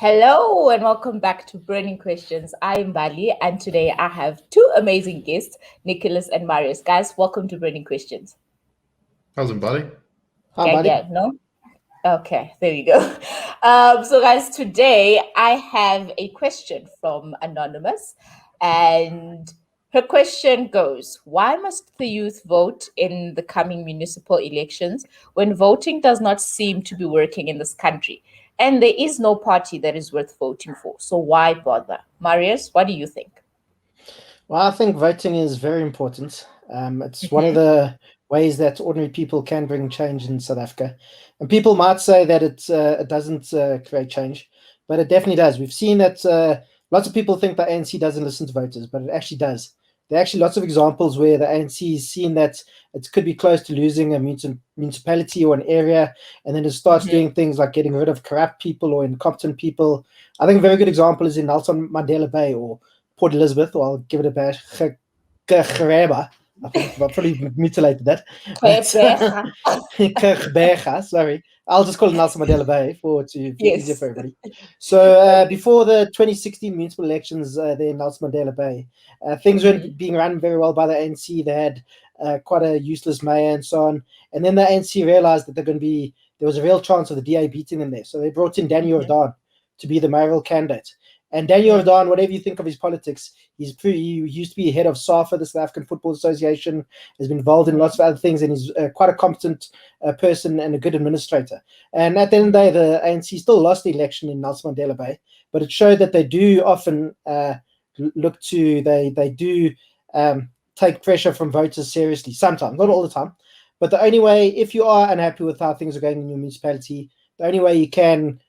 Hello and welcome back to Burning Questions. I'm Bali and today I have two amazing guests, Nicholas and Marius. Guys, welcome to Burning Questions. How's it, buddy? Hi, Gang, buddy. gang, no? Okay, there you go. So, guys, today I have a question from Anonymous, and her question goes: why must the youth vote in the coming municipal elections when voting does not seem to be working in this country? And there is no party that is worth voting for. So, why bother? Marius, what do you think? Well, I think voting is very important. It's one of Mhm. the ways that ordinary people can bring change in South Africa. And people might say that it doesn't create change, but it definitely does. We've seen that lots of people think the ANC doesn't listen to voters, but it actually does. There are actually lots of examples where the ANC has seen that it could be close to losing a municipality or an area, and then it starts Mhm. doing things like getting rid of corrupt people or incompetent people. I think a very good example is in Nelson Mandela Bay or Port Elizabeth, or I'll give it a bash. Gereba. I think I probably mutilated that. But Kwebeha. Gerbeja, sorry. I'll just call it Nelson Mandela Bay for it to be easier Yes. for everybody. So before the 2016 municipal elections there in Nelson Mandela Bay, things weren't being run very well by the ANC. They had quite a useless mayor and so on. And then the ANC realized that there was a real chance of the DA beating them there. So they brought in Danny Mhm. Jordan to be the mayoral candidate. And Daniel Mhm. Jordan, whatever you think of his politics, he used to be head of SAFA, the South African Football Association, has been involved in lots of other things, and he's quite a competent person and a good administrator. And at the end of the day, the ANC still lost the election in Nelson Mandela Bay, but it showed that they do often they do take pressure from voters seriously, sometimes, not all the time. But the only way, if you are unhappy with how things are going in your municipality, the only way you can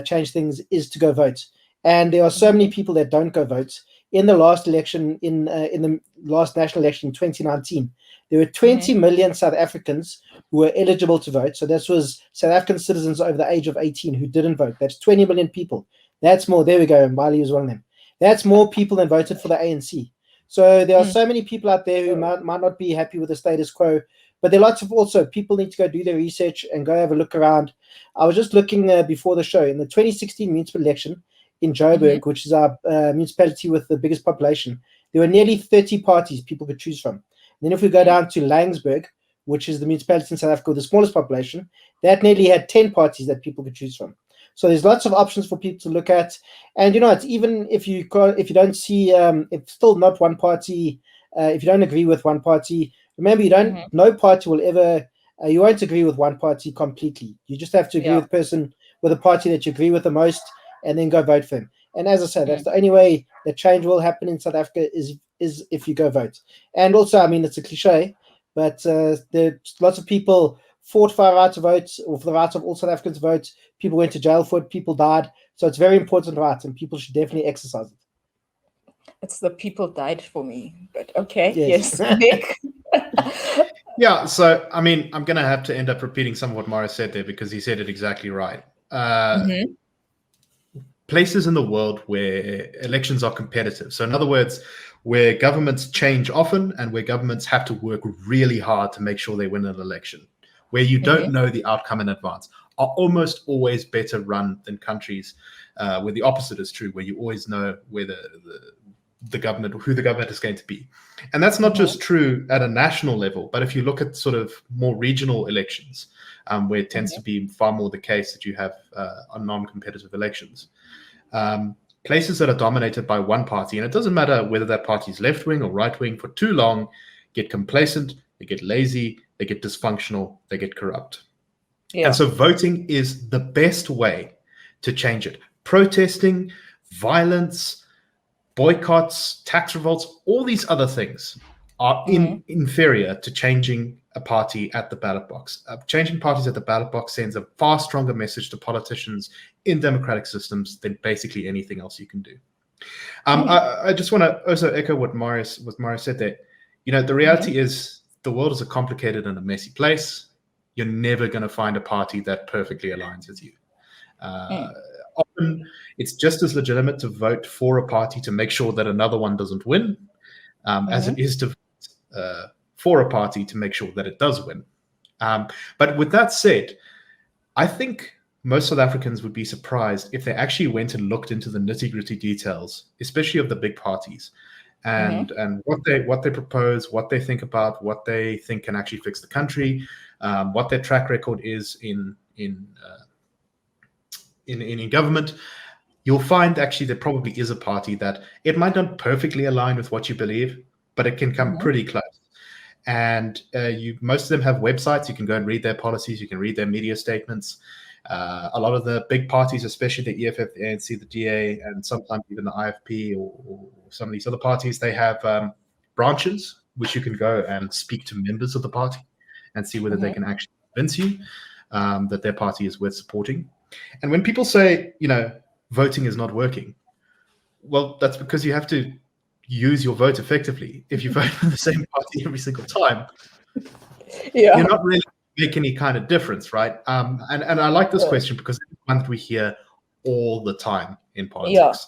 change things is to go vote. And there are so many Mhm. people that don't go vote. In the last election, in the last national election in 2019, there were 20 Mhm. million South Africans who were eligible to vote. So this was South African citizens over the age of 18 who didn't vote. That's 20 million people. That's more. There we go. And Miley was one of them. That's more people than voted for the ANC. So there are Mm. so many people out there who might not be happy with the status quo. But there are lots of also people need to go do their research and go have a look around. I was just looking before the show in the 2016 municipal election in Mhm. Joburg, which is our municipality with the biggest population, there were nearly 30 parties people could choose from. And then if we go Mm. down to Langsburg, which is the municipality in South Africa with the smallest population, that nearly had 10 parties that people could choose from. So there's lots of options for people to look at, and it's even if you don't see, it's still not one party. If you don't agree with one party, remember Mhm. no party will ever. You won't agree with one party completely. You just have to agree Yeah. with the person with a party that you agree with the most, and then go vote for him. And as I said, that's Mm. the only way that change will happen in South Africa is if you go vote. And also, I mean, it's a cliche, but there's lots of people fought for our right to vote or for the right of all South Africans to vote. People went to jail for it. People died. So it's a very important right, and people should definitely exercise it. It's the people died for me. But okay, Yes. yes. Nick. Yeah, so I mean, I'm going to have to end up repeating some of what Marius said there because he said it exactly right. Mhm. Places in the world where elections are competitive. So, in other words, where governments change often and where governments have to work really hard to make sure they win an election, where you don't Mhm. know the outcome in advance, are almost always better run than countries where the opposite is true, where you always know where the government, who the government is going to be. And that's not Mhm. just true at a national level, but if you look at sort of more regional elections, where it tends to Mhm. be far more the case that you have non-competitive elections. Places that are dominated by one party, and it doesn't matter whether that party is left wing or right wing, for too long, get complacent, they get lazy, they get dysfunctional, they get corrupt. And Yeah. so voting is the best way to change it. Protesting, violence, boycotts, tax revolts, all these other things are Mhm. inferior to changing a party at the ballot box. Changing parties at the ballot box sends a far stronger message to politicians in democratic systems than basically anything else you can do. Mm. I just want to also echo what Marius said there. The Mhm. reality is the world is a complicated and a messy place. You're never going to find a party that perfectly aligns with you. Uh, Mm. Often, it's just as legitimate to vote for a party to make sure that another one doesn't win, as it Mhm. is to vote for a party to make sure that it does win. But with that said, I think most South Africans would be surprised if they actually went and looked into the nitty-gritty details, especially of the big parties, and what they propose, what they think about, what they think can actually fix the country, what their track record is in government. You'll find actually there probably is a party that it might not perfectly align with what you believe, but it can come pretty close. And most of them have websites. You can go and read their policies. You can read their media statements. A lot of the big parties, especially the EFF, the ANC, the DA, and sometimes even the IFP or some of these other parties, they have branches which you can go and speak to members of the party and see whether they can actually convince you that their party is worth supporting. And when people say, voting is not working, well, that's because you have to use your vote effectively. If you vote for the same party every single time, you're not really making any kind of difference, right? And I like this question because it's one that we hear all the time in politics,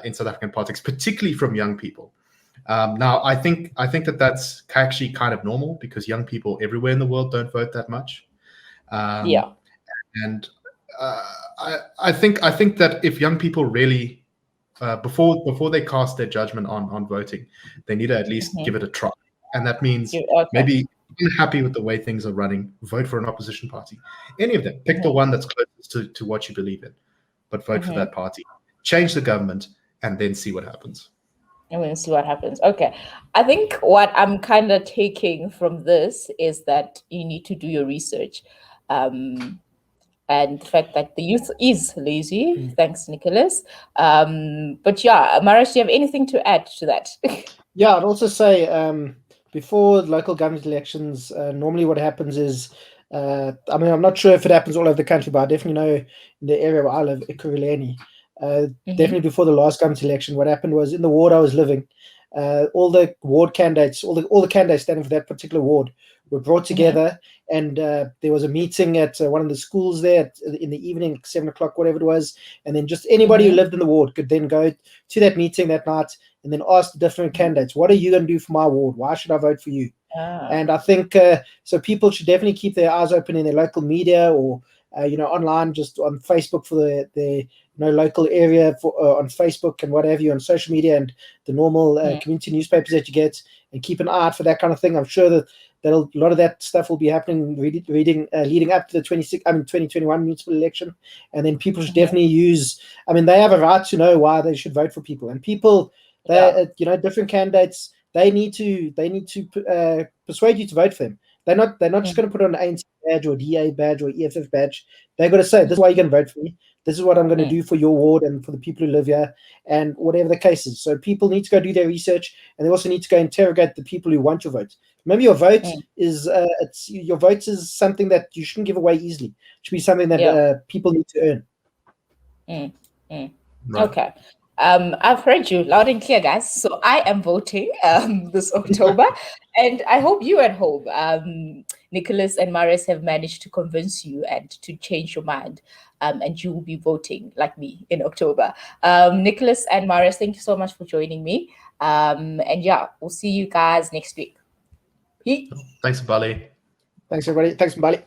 in South African politics, particularly from young people. Now, I think that that's actually kind of normal because young people everywhere in the world don't vote that much. And I think that if young people really before they cast their judgment on voting, they need to at least give it a try, and that means maybe unhappy with the way things are running, vote for an opposition party. Any of them, pick the one that's closest to what you believe in, but vote for that party. Change the government, and then see what happens. And we'll see what happens. Okay. I think what I'm kind of taking from this is that you need to do your research. And the fact that the youth is lazy. Thanks, Nicholas. But yeah, Marius, do you have anything to add to that? Yeah, I'd also say before local government elections, normally what happens is, I'm not sure if it happens all over the country, but I definitely know in the area where I live, Ekurhuleni, definitely before the last government election, what happened was in the ward I was living, all the ward candidates, all the candidates standing for that particular ward were brought together, and there was a meeting at one of the schools there in the evening, 7 o'clock, whatever it was, and then just anybody who lived in the ward could then go to that meeting that night and then ask the different candidates, what are you going to do for my ward? Why should I vote for you? And I think so people should definitely keep their eyes open in their local media or online, just on Facebook for the local area, for on Facebook and what have you, on social media and the normal community newspapers that you get, and keep an eye out for that kind of thing. I'm sure that a lot of that stuff will be happening leading up to the 2021 municipal election, and then people should definitely use. They have a right to know why they should vote for people, and people, different candidates. They need to persuade you to vote for them. They're not just going to put on an ANC badge or DA badge or EFF badge. They're going to say, this is why you're going to vote for me. This is what I'm going to do for your ward and for the people who live here, and whatever the case is. So people need to go do their research, and they also need to go interrogate the people who want your vote. Remember, your vote is your vote is something that you shouldn't give away easily. It should be something that people need to earn. Right. Okay. I've heard you loud and clear, guys. So I am voting this October, and I hope you at home, Nicholas and Marius, have managed to convince you and to change your mind, and you will be voting like me in October. Nicholas and Marius, thank you so much for joining me. And yeah, we'll see you guys next week. Thanks, Bali. Thanks, everybody. Thanks, Mbali.